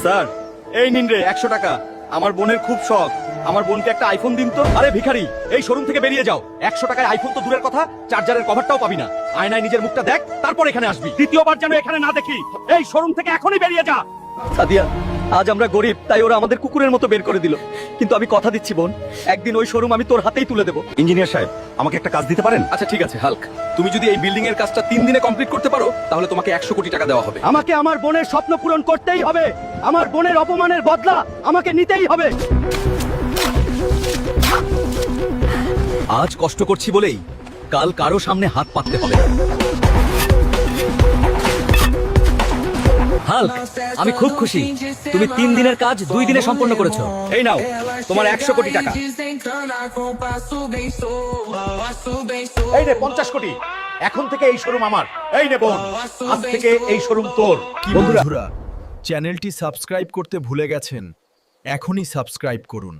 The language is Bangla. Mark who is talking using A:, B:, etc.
A: স্যার এই নিন রে 100 টাকা। আমার বোনের খুব শখ, আমার বোনকে একটা আইফোন দিন তো। আরে ভিখারি, এই শোরুম থেকে বেরিয়ে যাও। 100 টাকায় আইফোন তো দূরের কথা, চার্জারের কভারটাও পাবি না। আয়নায় নিজের মুখটা দেখ, তারপর এখানে আসবি। দ্বিতীয়বার যেন এখানে না দেখি। এই শোরুম থেকে এখনই বেরিয়ে যা। সাদিয়া, আজ আমরা গরিব, তাই ওরা আমাদের কুকুরের মতো বের করে দিল। কিন্তু আমি কথা দিচ্ছি বোন, একদিন ওই শোরুম আমি তোর হাতেই তুলে দেবো।
B: ইঞ্জিনিয়ার সাহেব, আমাকে একটা কাজ দিতে পারেন?
C: আচ্ছা ঠিক আছে হাল্ক, তুমি যদি এই বিল্ডিং এর কাজটা 3 দিনে কমপ্লিট করতে পারো তাহলে তোমাকে 100 কোটি টাকা দেওয়া হবে।
A: আমাকে আমার বোনের স্বপ্ন পূরণ করতেই হবে। আমার বোনের অপমানের বদলা আমাকে নিতেই হবে।
C: আজ কষ্ট করছি বলেই কাল কারো সামনে হাত পাততে হবে। হাল্ক, আমি খুব খুশি। তুমি 3 দিনের কাজ 2 দিনে সম্পন্ন করেছো।
A: এই নাও তোমার 100 কোটি টাকা। এই নে 50 কোটি। এখন থেকে এই শোরুম আমার। এই নে বোন, আজ থেকে এই শোরুম তোর।
D: কি বন্ধুরা, চ্যানেলটি সাবস্ক্রাইব করতে ভুলে গেছেন? এখনই সাবস্ক্রাইব করুন।